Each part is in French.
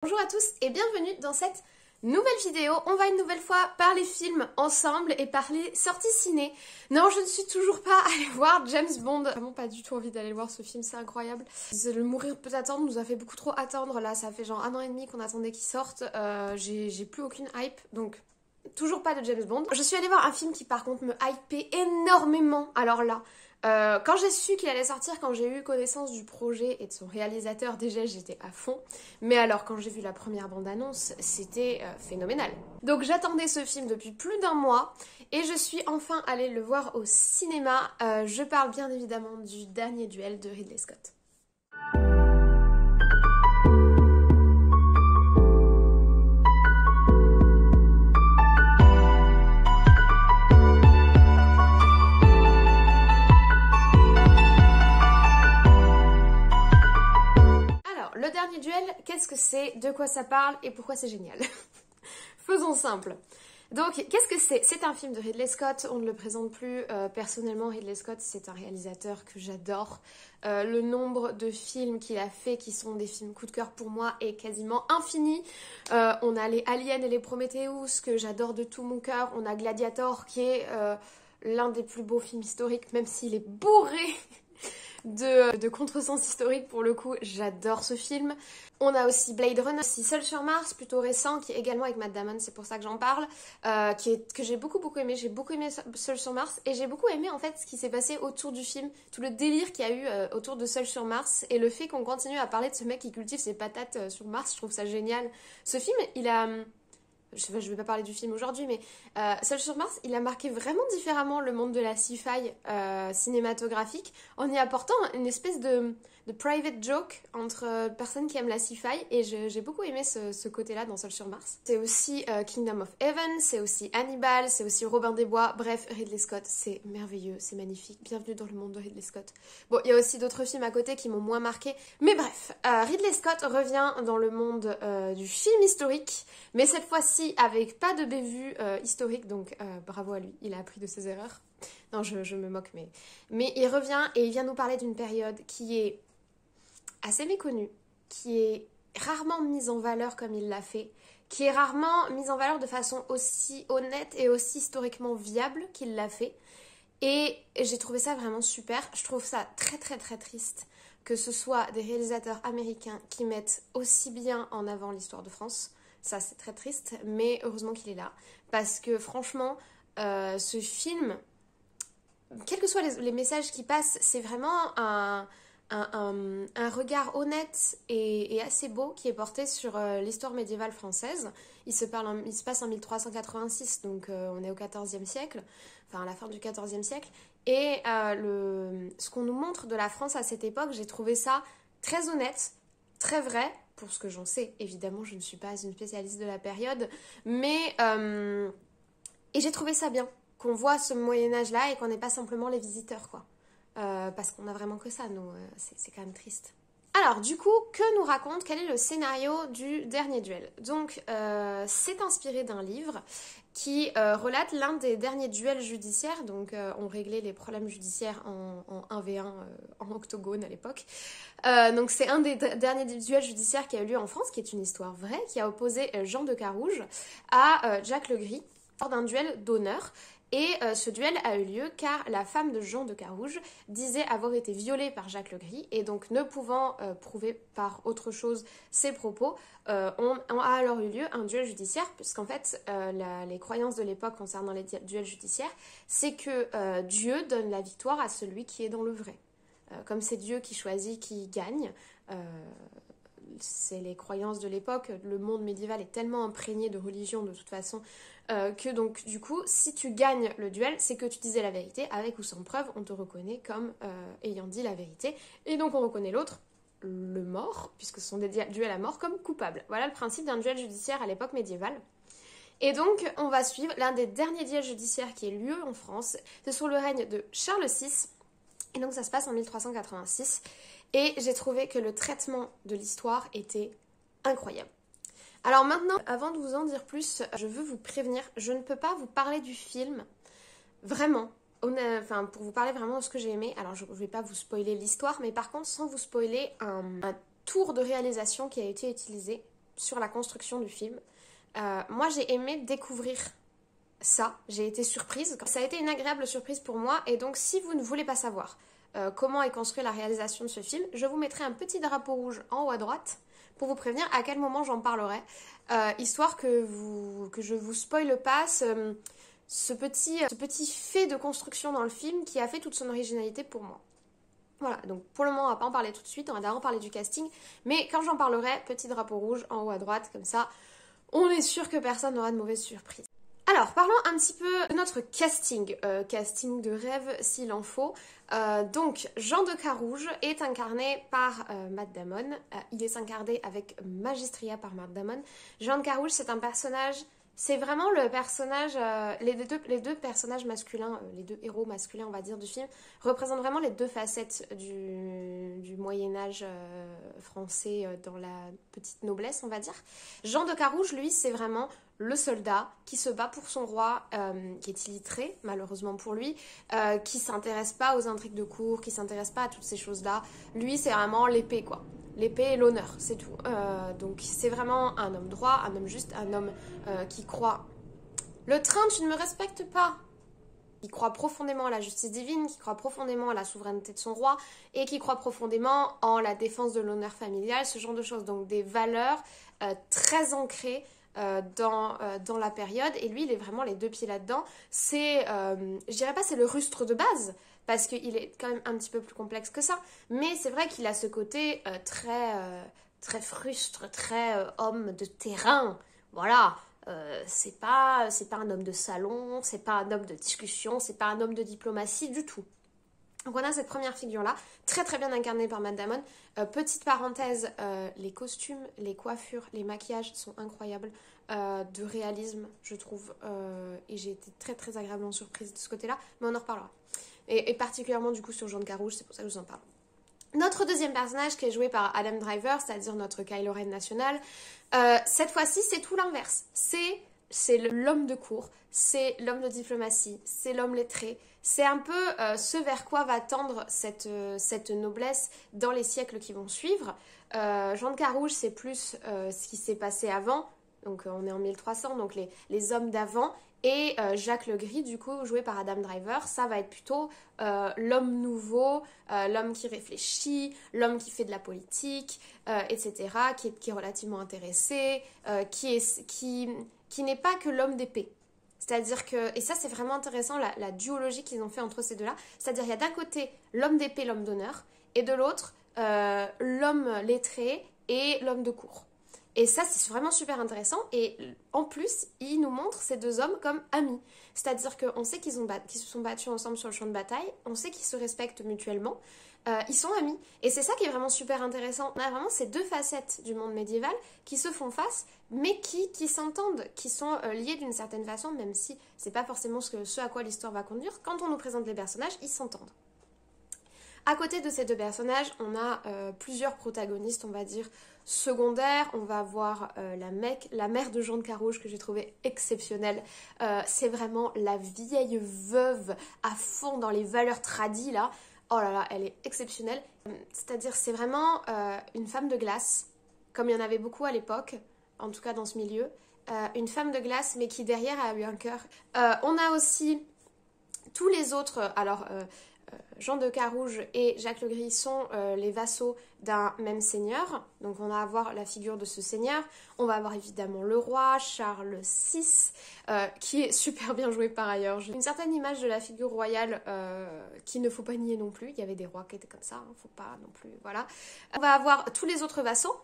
Bonjour à tous et bienvenue dans cette nouvelle vidéo. On va une nouvelle fois parler films ensemble et parler sorties ciné. Non, je ne suis toujours pas allée voir James Bond. J'ai vraiment pas du tout envie d'aller voir ce film, c'est incroyable. Le Mourir peut attendre nous a fait beaucoup trop attendre. Là, ça fait genre 1 an et demi qu'on attendait qu'il sorte. J'ai plus aucune hype, donc toujours pas de James Bond. Je suis allée voir un film qui par contre me hypait énormément. Alors là, quand j'ai su qu'il allait sortir, quand j'ai eu connaissance du projet et de son réalisateur, déjà j'étais à fond. Mais alors quand j'ai vu la première bande-annonce, c'était phénoménal. Donc j'attendais ce film depuis plus d'un mois et je suis enfin allée le voir au cinéma. Je parle bien évidemment du Dernier Duel de Ridley Scott. Le Dernier Duel, qu'est-ce que c'est, de quoi ça parle et pourquoi c'est génial? Faisons simple. Donc, qu'est-ce que c'est? C'est un film de Ridley Scott, on ne le présente plus. Personnellement, Ridley Scott, c'est un réalisateur que j'adore. Le nombre de films qu'il a fait, qui sont des films coup de cœur pour moi, est quasiment infini. On a les Aliens et les Prometheus, que j'adore de tout mon cœur. On a Gladiator, qui est l'un des plus beaux films historiques, même s'il est bourré de contresens historique pour le coup, j'adore ce film. On a aussi Blade Runner, aussi Seul sur Mars, plutôt récent, qui est également avec Matt Damon, c'est pour ça que j'en parle, que j'ai beaucoup aimé. J'ai beaucoup aimé Seul sur Mars et j'ai beaucoup aimé en fait ce qui s'est passé autour du film, tout le délire qu'il y a eu autour de Seul sur Mars et le fait qu'on continue à parler de ce mec qui cultive ses patates sur Mars, je trouve ça génial. Ce film, il a... Je vais pas parler du film aujourd'hui, mais Seul sur Mars, il a marqué vraiment différemment le monde de la sci-fi cinématographique en y apportant une espèce de private joke entre personnes qui aiment la sci-fi et j'ai beaucoup aimé ce côté-là dans Seul sur Mars. C'est aussi Kingdom of Heaven, c'est aussi Hannibal, c'est aussi Robin des Bois, bref, Ridley Scott, c'est merveilleux, c'est magnifique, bienvenue dans le monde de Ridley Scott. Bon, il y a aussi d'autres films à côté qui m'ont moins marqué, mais bref, Ridley Scott revient dans le monde du film historique, mais cette fois-ci avec pas de bévue historique, donc bravo à lui, il a appris de ses erreurs. Non, je me moque, mais il revient et il vient nous parler d'une période qui est assez méconnue, qui est rarement mise en valeur comme il l'a fait, qui est rarement mise en valeur de façon aussi honnête et aussi historiquement viable qu'il l'a fait. Et j'ai trouvé ça vraiment super. Je trouve ça très triste que ce soit des réalisateurs américains qui mettent aussi bien en avant l'histoire de France. Ça, c'est très triste, mais heureusement qu'il est là. Parce que franchement, ce film, quels que soient les messages qui passent, c'est vraiment un regard honnête et assez beau qui est porté sur l'histoire médiévale française. Il se passe en 1386, donc on est au XIVe siècle, enfin à la fin du XIVe siècle. Et ce qu'on nous montre de la France à cette époque, j'ai trouvé ça très honnête, très vrai, pour ce que j'en sais. Évidemment, je ne suis pas une spécialiste de la période, mais... et j'ai trouvé ça bien, qu'on voit ce Moyen-Âge-là et qu'on n'est pas simplement les visiteurs, quoi. Parce qu'on a vraiment que ça, nous, c'est quand même triste. Alors, du coup, que nous raconte, quel est le scénario du Dernier Duel? Donc, c'est inspiré d'un livre qui relate l'un des derniers duels judiciaires. Donc, on réglait les problèmes judiciaires en 1v1 en octogone à l'époque. Donc, c'est un des derniers duels judiciaires qui a eu lieu en France, qui est une histoire vraie, qui a opposé Jean de Carouge à Jacques le Gris lors d'un duel d'honneur. Et ce duel a eu lieu car la femme de Jean de Carouge disait avoir été violée par Jacques le Gris et donc ne pouvant prouver par autre chose ses propos, a alors eu lieu un duel judiciaire puisqu'en fait les croyances de l'époque concernant les duels judiciaires, c'est que Dieu donne la victoire à celui qui est dans le vrai. Comme c'est Dieu qui choisit qui gagne, c'est les croyances de l'époque, le monde médiéval est tellement imprégné de religion de toute façon que donc du coup si tu gagnes le duel c'est que tu disais la vérité, avec ou sans preuve on te reconnaît comme ayant dit la vérité et donc on reconnaît l'autre, le mort, puisque ce sont des duels à mort, comme coupable. Voilà le principe d'un duel judiciaire à l'époque médiévale. Et donc on va suivre l'un des derniers duels judiciaires qui ait lieu en France, c'est sous le règne de Charles VI et donc ça se passe en 1386. Et j'ai trouvé que le traitement de l'histoire était incroyable. Alors maintenant, avant de vous en dire plus, je veux vous prévenir, je ne peux pas vous parler du film, vraiment, pour vous parler vraiment de ce que j'ai aimé. Alors je ne vais pas vous spoiler l'histoire, mais par contre, sans vous spoiler un tour de réalisation qui a été utilisé sur la construction du film. Moi j'ai aimé découvrir ça, j'ai été surprise. Ça a été une agréable surprise pour moi et donc si vous ne voulez pas savoir comment est construite la réalisation de ce film, je vous mettrai un petit drapeau rouge en haut à droite pour vous prévenir à quel moment j'en parlerai, histoire que je vous spoile pas ce petit fait de construction dans le film qui a fait toute son originalité pour moi. Voilà, donc pour le moment on va pas en parler tout de suite, on va d'abord parler du casting, mais quand j'en parlerai, petit drapeau rouge en haut à droite, comme ça on est sûr que personne n'aura de mauvaises surprises. Alors, parlons un petit peu de notre casting, casting de rêve s'il en faut. Donc, Jean de Carouge est incarné par Matt Damon. Il est incarné avec magistria par Matt Damon. Jean de Carouge, c'est un personnage, c'est vraiment le personnage, les deux personnages masculins, les deux héros masculins, on va dire, du film, représentent vraiment les deux facettes du Moyen-Âge français dans la petite noblesse, on va dire. Jean de Carouge, lui, c'est vraiment le soldat qui se bat pour son roi, qui est illettré, malheureusement pour lui, qui s'intéresse pas aux intrigues de cour, qui s'intéresse pas à toutes ces choses-là. Lui, c'est vraiment l'épée, quoi. L'épée et l'honneur, c'est tout. Donc c'est vraiment un homme droit, un homme juste, un homme qui croit... Le train, tu ne me respectes pas. Qui croit profondément à la justice divine, qui croit profondément à la souveraineté de son roi et qui croit profondément en la défense de l'honneur familial, ce genre de choses. Donc des valeurs très ancrées dans la période, et lui il est vraiment les deux pieds là-dedans. C'est, je dirais pas c'est le rustre de base, parce qu'il est quand même un petit peu plus complexe que ça, mais c'est vrai qu'il a ce côté très frustre, très homme de terrain, voilà. C'est pas un homme de salon, c'est pas un homme de discussion, c'est pas un homme de diplomatie du tout. Donc on a cette première figure-là, très très bien incarnée par Matt Damon. Petite parenthèse, les costumes, les coiffures, les maquillages sont incroyables, de réalisme je trouve, et j'ai été très très agréablement surprise de ce côté-là, mais on en reparlera. Et particulièrement du coup sur Jean de Carouge, c'est pour ça que je vous en parle. Notre deuxième personnage qui est joué par Adam Driver, c'est-à-dire notre Kylo Ren national, cette fois-ci c'est tout l'inverse. C'est l'homme de cour, c'est l'homme de diplomatie, c'est l'homme lettré. C'est un peu ce vers quoi va tendre cette noblesse dans les siècles qui vont suivre. Jean de Carouge, c'est plus ce qui s'est passé avant, donc on est en 1300, donc les hommes d'avant. Et Jacques Legris, du coup, joué par Adam Driver, ça va être plutôt l'homme nouveau, l'homme qui réfléchit, l'homme qui fait de la politique, etc., qui est relativement intéressé, qui n'est pas que l'homme d'épée. C'est-à-dire que, et ça c'est vraiment intéressant, la duologie qu'ils ont fait entre ces deux-là, c'est-à-dire il y a d'un côté l'homme d'épée, l'homme d'honneur, et de l'autre l'homme lettré et l'homme de cour. Et ça, c'est vraiment super intéressant. Et en plus, il nous montre ces deux hommes comme amis. C'est-à-dire qu'on sait qu'ils se sont battus ensemble sur le champ de bataille. On sait qu'ils se respectent mutuellement. Ils sont amis. Et c'est ça qui est vraiment super intéressant. On a vraiment ces deux facettes du monde médiéval qui se font face, mais qui s'entendent, qui sont liées d'une certaine façon, même si c'est pas forcément ce à quoi l'histoire va conduire. Quand on nous présente les personnages, ils s'entendent. À côté de ces deux personnages, on a plusieurs protagonistes, on va dire, secondaires. On va avoir la mère de Jean de Carouge que j'ai trouvée exceptionnelle. C'est vraiment la vieille veuve à fond dans les valeurs tradies là. Oh là là, elle est exceptionnelle. C'est-à-dire c'est vraiment une femme de glace, comme il y en avait beaucoup à l'époque, en tout cas dans ce milieu. Une femme de glace mais qui derrière a eu un cœur. On a aussi tous les autres... Jean de Carouge et Jacques Legris sont les vassaux d'un même seigneur. Donc on va avoir la figure de ce seigneur. On va avoir évidemment le roi, Charles VI, qui est super bien joué par ailleurs. Une certaine image de la figure royale qu'il ne faut pas nier non plus. Il y avait des rois qui étaient comme ça, faut pas non plus, voilà. On va avoir tous les autres vassaux.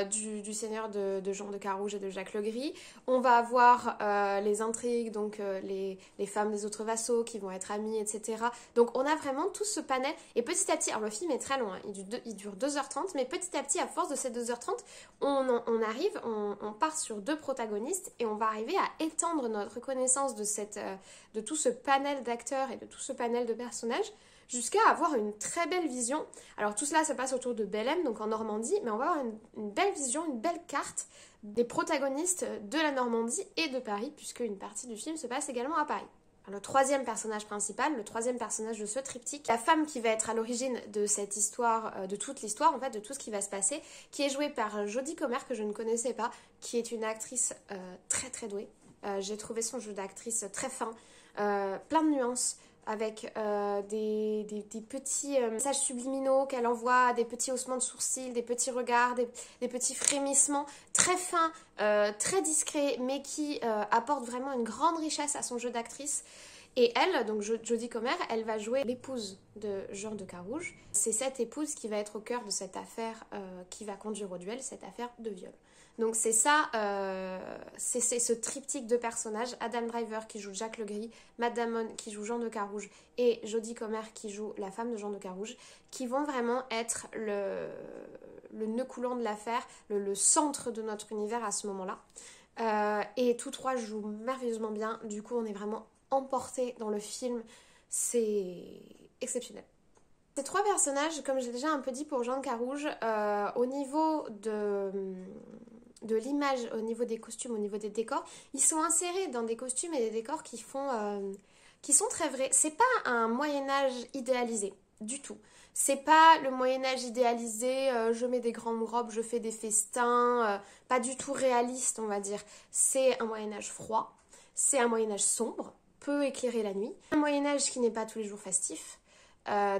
Du seigneur de Jean de Carouge et de Jacques Legris. On va avoir les intrigues, donc les femmes des autres vassaux qui vont être amies, etc. Donc on a vraiment tout ce panel. Et petit à petit, alors le film est très long, hein, il dure 2h30, mais petit à petit, à force de ces 2h30, on part sur deux protagonistes et on va arriver à étendre notre connaissance de tout ce panel d'acteurs et de tout ce panel de personnages, jusqu'à avoir une très belle vision. Alors tout cela se passe autour de Bellem, donc en Normandie, mais on va avoir une belle vision, une belle carte des protagonistes de la Normandie et de Paris, puisque une partie du film se passe également à Paris. le troisième personnage principal, le troisième personnage de ce triptyque, la femme qui va être à l'origine de cette histoire, de toute l'histoire en fait, de tout ce qui va se passer, qui est jouée par Jodie Comer, que je ne connaissais pas, qui est une actrice très très douée. J'ai trouvé son jeu d'actrice très fin, plein de nuances, avec des petits messages subliminaux qu'elle envoie, des petits haussements de sourcils, des petits regards, des petits frémissements très fins, très discrets, mais qui apportent vraiment une grande richesse à son jeu d'actrice. Et elle, donc Jodie Comer, elle va jouer l'épouse de Jean de Carouge. C'est cette épouse qui va être au cœur de cette affaire qui va conduire au duel, cette affaire de viol. Donc c'est ça, c'est ce triptyque de personnages, Adam Driver qui joue Jack Legris, Matt Damon qui joue Jean de Carouge et Jodie Comer qui joue la femme de Jean de Carouge, qui vont vraiment être le nœud coulant de l'affaire, le centre de notre univers à ce moment-là. Et tous trois jouent merveilleusement bien, du coup on est vraiment emporté dans le film, c'est exceptionnel. Ces trois personnages, comme j'ai déjà un peu dit pour Jean de Carouge, au niveau de l'image, au niveau des costumes, au niveau des décors, ils sont insérés dans des costumes et des décors qui sont très vrais. C'est pas un Moyen-Âge idéalisé, du tout. C'est pas le Moyen-Âge idéalisé, je mets des grandes robes, je fais des festins, pas du tout réaliste, on va dire. C'est un Moyen-Âge froid, c'est un Moyen-Âge sombre, peu éclairé la nuit. Un Moyen-Âge qui n'est pas tous les jours festif.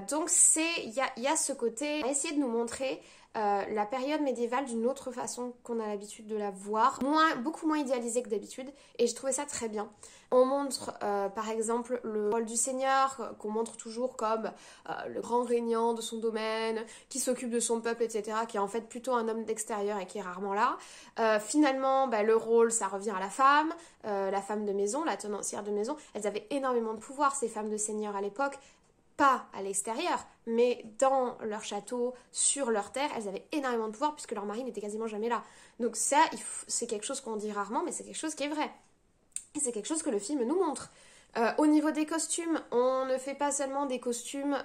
Donc il y a ce côté, on a essayé de nous montrer la période médiévale d'une autre façon qu'on a l'habitude de la voir, beaucoup moins idéalisée que d'habitude, et j'ai trouvé ça très bien. On montre par exemple le rôle du seigneur, qu'on montre toujours comme le grand régnant de son domaine, qui s'occupe de son peuple, etc., qui est en fait plutôt un homme d'extérieur et qui est rarement là. Finalement, le rôle, ça revient à la femme de maison, la tenancière de maison. Elles avaient énormément de pouvoir, ces femmes de seigneur à l'époque. Pas à l'extérieur, mais dans leur château, sur leur terre, elles avaient énormément de pouvoir puisque leur mari n'était quasiment jamais là. Donc ça, c'est quelque chose qu'on dit rarement, mais c'est quelque chose qui est vrai. Et c'est quelque chose que le film nous montre. Au niveau des costumes, on ne fait pas seulement des costumes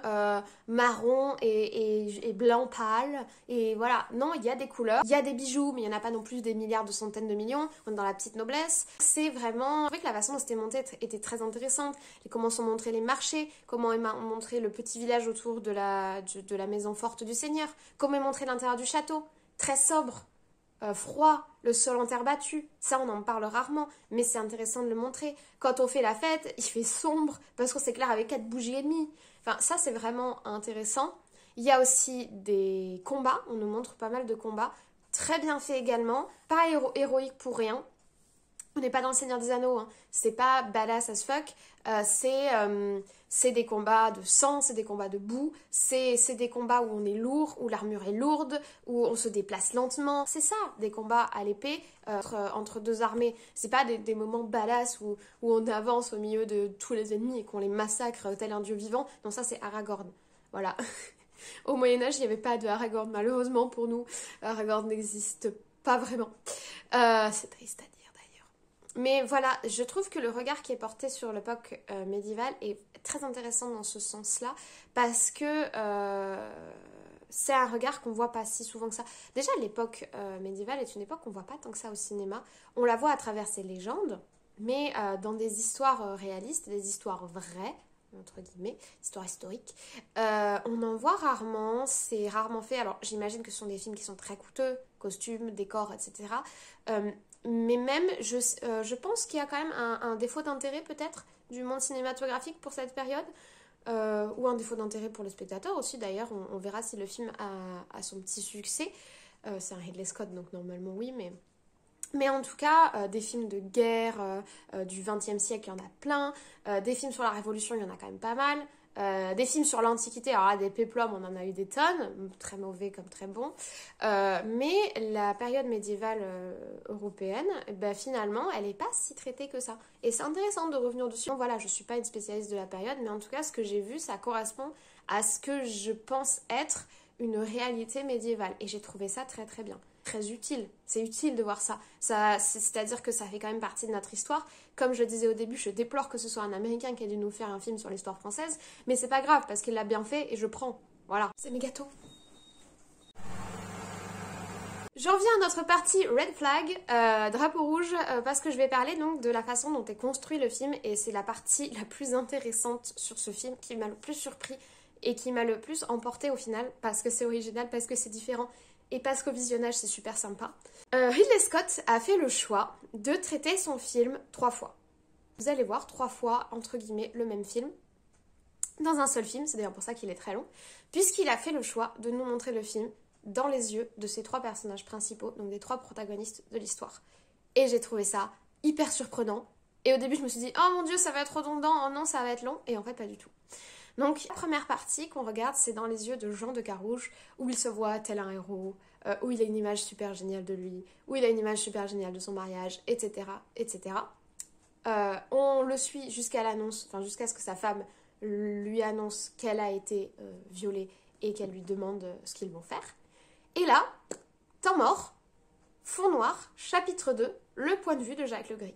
marron et blanc pâle, et voilà. Non, il y a des couleurs, il y a des bijoux, mais il n'y en a pas non plus des milliards, de centaines de millions. On est dans la petite noblesse. C'est vraiment... Je trouvais que la façon dont c'était monté était très intéressante. Et comment sont montrés les marchés, comment est montré le petit village autour de la maison forte du seigneur, comment est montré l'intérieur du château, très sobre. Froid, le sol en terre battue, ça on en parle rarement, mais c'est intéressant de le montrer. Quand on fait la fête, il fait sombre parce qu'on s'éclaire avec 4 bougies et demie. Enfin, ça c'est vraiment intéressant. Il y a aussi des combats, on nous montre pas mal de combats, très bien fait également, pas héroïque pour rien. On n'est pas dans le Seigneur des Anneaux, hein. C'est pas badass as fuck, c'est des combats de sang, c'est des combats de boue, c'est des combats où on est lourd, où l'armure est lourde, où on se déplace lentement. C'est ça, des combats à l'épée entre deux armées. C'est pas des moments badass où on avance au milieu de tous les ennemis et qu'on les massacre tel un dieu vivant. Non, ça c'est Aragorn. Voilà. Au Moyen-Âge, il n'y avait pas de Aragorn, malheureusement pour nous. Aragorn n'existe pas vraiment. C'est triste à dire. Mais voilà, je trouve que le regard qui est porté sur l'époque médiévale est très intéressant dans ce sens-là, parce que c'est un regard qu'on voit pas si souvent que ça. Déjà, l'époque médiévale est une époque qu'on voit pas tant que ça au cinéma. On la voit à travers ses légendes, mais dans des histoires réalistes, des histoires vraies, entre guillemets, histoires historiques, on en voit rarement, c'est rarement fait. Alors, j'imagine que ce sont des films qui sont très coûteux, costumes, décors, etc., mais même, je pense qu'il y a quand même un défaut d'intérêt peut-être du monde cinématographique pour cette période, ou un défaut d'intérêt pour le spectateur aussi. D'ailleurs, on verra si le film a son petit succès. C'est un Ridley Scott, donc normalement oui, mais en tout cas, des films de guerre du XXe siècle, il y en a plein. Des films sur la Révolution, il y en a quand même pas mal. Des films sur l'Antiquité, alors là, des péplums, on en a eu des tonnes, très mauvais comme très bons. Mais la période médiévale européenne, finalement, elle n'est pas si traitée que ça. Et c'est intéressant de revenir dessus. Bon, voilà, je ne suis pas une spécialiste de la période, mais en tout cas, ce que j'ai vu, ça correspond à ce que je pense être une réalité médiévale. Et j'ai trouvé ça très très bien. Très utile, c'est utile de voir ça. C'est-à-dire que ça fait quand même partie de notre histoire. Comme je disais au début, je déplore que ce soit un Américain qui ait dû nous faire un film sur l'histoire française, mais c'est pas grave parce qu'il l'a bien fait et je prends. Voilà, c'est mes gâteaux. J'en viens à notre partie red flag, drapeau rouge, parce que je vais parler donc de la façon dont est construit le film et c'est la partie la plus intéressante sur ce film qui m'a le plus surpris et qui m'a le plus emporté au final parce que c'est original, parce que c'est différent et parce qu'au visionnage c'est super sympa. Ridley Scott a fait le choix de traiter son film 3 fois. Vous allez voir 3 fois entre guillemets le même film dans un seul film, c'est d'ailleurs pour ça qu'il est très long, puisqu'il a fait le choix de nous montrer le film dans les yeux de ces 3 personnages principaux, donc des 3 protagonistes de l'histoire. Et j'ai trouvé ça hyper surprenant. Et au début, je me suis dit, oh mon dieu, ça va être redondant, oh non, ça va être long. Et en fait, pas du tout. Donc, la première partie qu'on regarde, c'est dans les yeux de Jean de Carouge, où il se voit tel un héros, où il a une image super géniale de lui, où il a une image super géniale de son mariage, etc., etc. On le suit jusqu'à l'annonce, enfin jusqu'à ce que sa femme lui annonce qu'elle a été violée et qu'elle lui demande ce qu'ils vont faire. Et là, temps mort, fond noir, chapitre 2, le point de vue de Jacques Legris.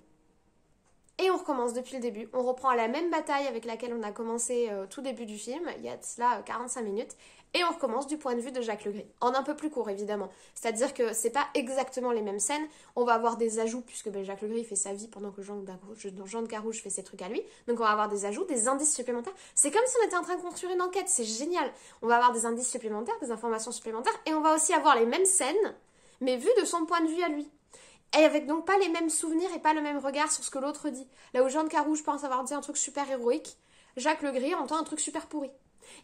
Et on recommence depuis le début, on reprend la même bataille avec laquelle on a commencé tout début du film, il y a de cela 45 minutes, et on recommence du point de vue de Jacques Legris, en un peu plus court évidemment, c'est-à-dire que c'est pas exactement les mêmes scènes, on va avoir des ajouts, puisque Jacques Legris fait sa vie pendant que Jean de Carouge fait ses trucs à lui, donc on va avoir des ajouts, des indices supplémentaires, c'est comme si on était en train de construire une enquête, c'est génial, on va avoir des indices supplémentaires, des informations supplémentaires, et on va aussi avoir les mêmes scènes, mais vues de son point de vue à lui. Et avec donc pas les mêmes souvenirs et pas le même regard sur ce que l'autre dit. Là où Jean de Carouge pense avoir dit un truc super héroïque, Jacques Legris entend un truc super pourri.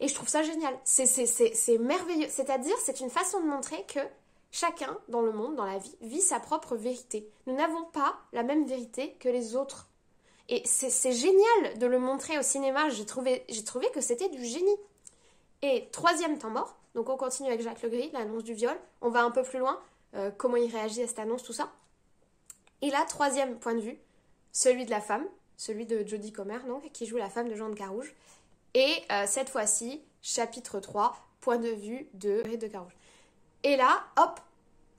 Et je trouve ça génial. C'est merveilleux. C'est-à-dire, c'est une façon de montrer que chacun dans le monde, dans la vie, vit sa propre vérité. Nous n'avons pas la même vérité que les autres. Et c'est génial de le montrer au cinéma. J'ai trouvé que c'était du génie. Et 3e temps mort. Donc on continue avec Jacques Legris, l'annonce du viol. On va un peu plus loin. Comment il réagit à cette annonce, tout ça. Et là, 3e point de vue, celui de la femme, celui de Jodie Comer, donc, qui joue la femme de Jean de Carouge. Et cette fois-ci, chapitre 3, point de vue de Ride de Carouge. Et là, hop,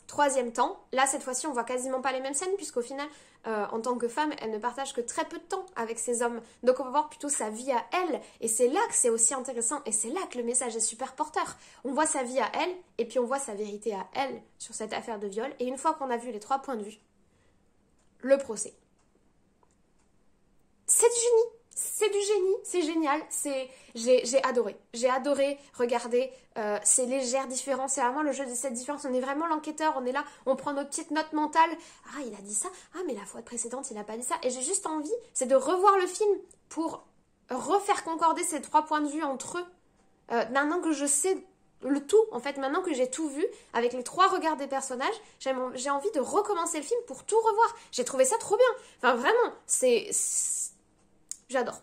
3e temps. Là, cette fois-ci, on voit quasiment pas les mêmes scènes, puisqu'au final, en tant que femme, elle ne partage que très peu de temps avec ces hommes. Donc on va voir plutôt sa vie à elle. Et c'est là que c'est aussi intéressant, et c'est là que le message est super porteur. On voit sa vie à elle, et puis on voit sa vérité à elle sur cette affaire de viol. Et une fois qu'on a vu les 3 points de vue, le procès. C'est du génie, c'est génial, j'ai adoré regarder ces légères différences, c'est vraiment le jeu de cette différence, on est vraiment l'enquêteur, on est là, on prend nos petites notes mentales, ah il a dit ça, ah mais la fois précédente il n'a pas dit ça, et j'ai juste envie, c'est de revoir le film pour refaire concorder ces 3 points de vue entre eux, maintenant que je sais le tout, en fait, maintenant que j'ai tout vu, avec les 3 regards des personnages, j'ai envie de recommencer le film pour tout revoir. J'ai trouvé ça trop bien. Enfin, vraiment, j'adore.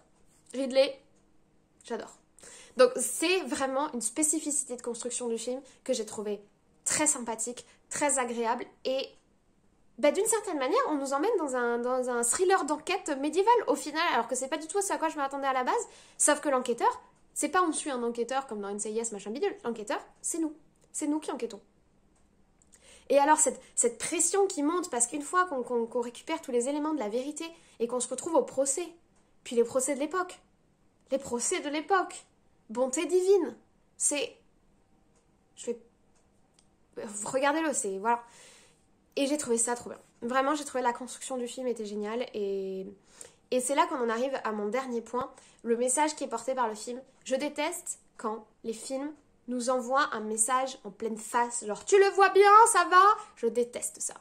Ridley, j'adore. Donc, c'est vraiment une spécificité de construction du film que j'ai trouvé très sympathique, très agréable, et d'une certaine manière, on nous emmène dans un thriller d'enquête médiévale, au final, alors que c'est pas du tout ce à quoi je m'attendais à la base, sauf que l'enquêteur, c'est pas on suit un enquêteur comme dans NCIS, machin bidule. L'enquêteur, c'est nous. C'est nous qui enquêtons. Et alors, cette pression qui monte, parce qu'une fois qu'on récupère tous les éléments de la vérité et qu'on se retrouve au procès, puis les procès de l'époque, bonté divine, regardez-le, voilà. Et j'ai trouvé ça trop bien. Vraiment, j'ai trouvé la construction du film était géniale et c'est là qu'on en arrive à mon dernier point, le message qui est porté par le film. Je déteste quand les films nous envoient un message en pleine face, genre tu le vois bien, ça va. Je déteste ça.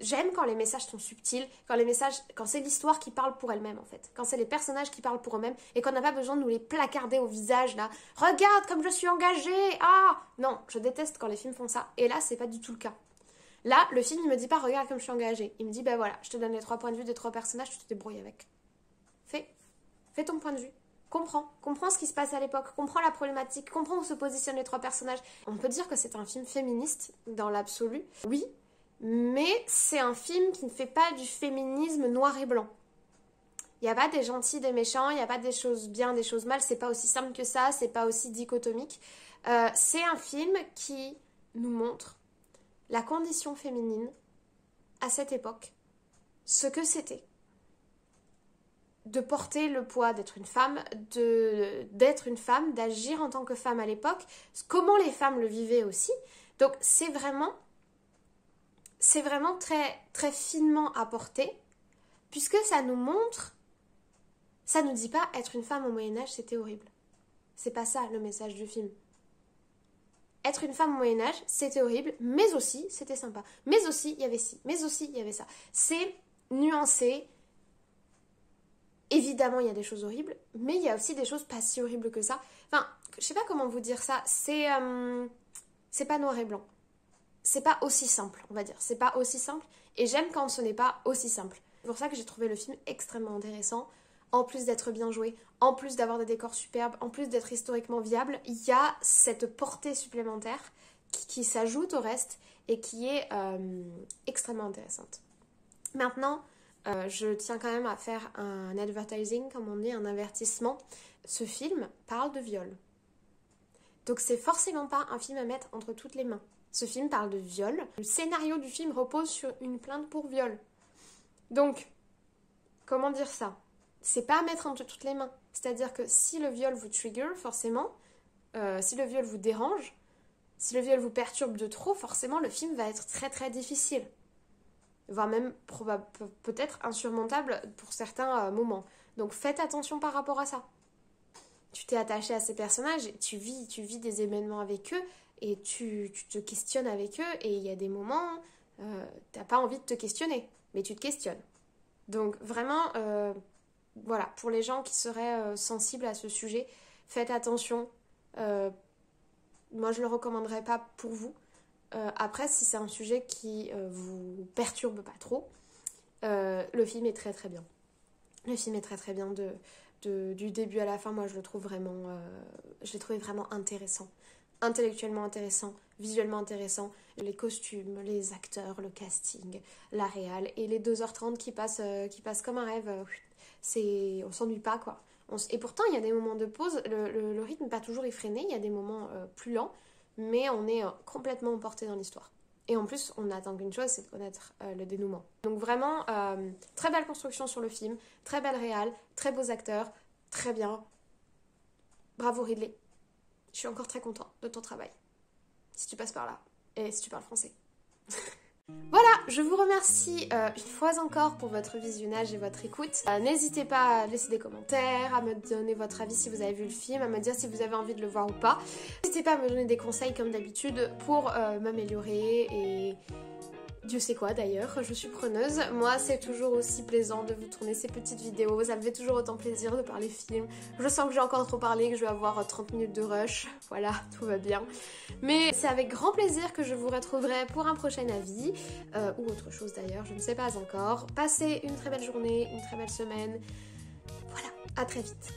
J'aime quand les messages sont subtils, quand c'est l'histoire qui parle pour elle-même en fait, quand c'est les personnages qui parlent pour eux-mêmes et qu'on n'a pas besoin de nous les placarder au visage là. Regarde comme je suis engagée. Ah non, je déteste quand les films font ça. Et là, c'est pas du tout le cas. Là, le film, il me dit pas regarde comme je suis engagée. Il me dit voilà, je te donne les 3 points de vue des 3 personnages, tu te débrouilles avec. Fais ton point de vue. Comprends ce qui se passe à l'époque, comprends la problématique, comprends où se positionnent les 3 personnages. On peut dire que c'est un film féministe dans l'absolu, oui, mais c'est un film qui ne fait pas du féminisme noir et blanc. Il n'y a pas des gentils, des méchants, il n'y a pas des choses bien, des choses mal, c'est pas aussi simple que ça, c'est pas aussi dichotomique. C'est un film qui nous montre la condition féminine à cette époque, ce que c'était de porter le poids d'être une femme, d'agir en tant que femme à l'époque, comment les femmes le vivaient aussi. Donc c'est vraiment c'est vraiment très, très finement apporté, puisque ça nous montre, ça nous dit pas être une femme au Moyen-Âge c'était horrible. C'est pas ça le message du film. Être une femme au Moyen-Âge c'était horrible, mais aussi c'était sympa. Mais aussi il y avait ci, mais aussi il y avait ça. C'est nuancé. Évidemment il y a des choses horribles, mais il y a aussi des choses pas si horribles que ça. Enfin, je sais pas comment vous dire ça, c'est pas noir et blanc. C'est pas aussi simple, on va dire. C'est pas aussi simple, et j'aime quand ce n'est pas aussi simple. C'est pour ça que j'ai trouvé le film extrêmement intéressant. En plus d'être bien joué, en plus d'avoir des décors superbes, en plus d'être historiquement viable, il y a cette portée supplémentaire qui s'ajoute au reste et qui est extrêmement intéressante. Maintenant, je tiens quand même à faire un advertising, comme on dit, un avertissement. Ce film parle de viol. Donc c'est forcément pas un film à mettre entre toutes les mains. Ce film parle de viol. Le scénario du film repose sur une plainte pour viol. Donc, comment dire ça ? C'est pas à mettre entre toutes les mains. C'est-à-dire que si le viol vous trigger, forcément, si le viol vous dérange, si le viol vous perturbe de trop, forcément le film va être très très difficile. Voire même peut-être insurmontable pour certains moments. Donc faites attention par rapport à ça. Tu t'es attaché à ces personnages, et tu vis des événements avec eux, et tu te questionnes avec eux, et il y a des moments, t'as pas envie de te questionner, mais tu te questionnes. Donc vraiment, voilà, pour les gens qui seraient sensibles à ce sujet, faites attention. Moi je le recommanderais pas pour vous. Après, si c'est un sujet qui vous perturbe pas trop, le film est très très bien. Le film est très très bien du début à la fin. Moi je le trouve vraiment, je l'ai trouvé vraiment intéressant, intellectuellement intéressant, visuellement intéressant. Les costumes, les acteurs, le casting, la réal et les 2h30 qui passent comme un rêve. On s'ennuie pas quoi. Et pourtant il y a des moments de pause, le rythme n'est pas toujours effréné, il y a des moments plus lents, mais on est complètement emporté dans l'histoire. Et en plus, on n'attend qu'une chose, c'est de connaître le dénouement. Donc vraiment, très belle construction sur le film, très belle réal, très beaux acteurs, très bien. Bravo Ridley. Je suis encore très contente de ton travail. Si tu passes par là, et si tu parles français. Voilà, je vous remercie une fois encore pour votre visionnage et votre écoute. N'hésitez pas à laisser des commentaires, à me donner votre avis si vous avez vu le film, à me dire si vous avez envie de le voir ou pas. N'hésitez pas à me donner des conseils comme d'habitude pour m'améliorer et Dieu sait quoi d'ailleurs, je suis preneuse. Moi c'est toujours aussi plaisant de vous tourner ces petites vidéos, ça me fait toujours autant plaisir de parler film. Je sens que j'ai encore trop parlé, que je vais avoir 30 minutes de rush, voilà, tout va bien. Mais c'est avec grand plaisir que je vous retrouverai pour un prochain avis, ou autre chose d'ailleurs, je ne sais pas encore. Passez une très belle journée, une très belle semaine. Voilà, à très vite.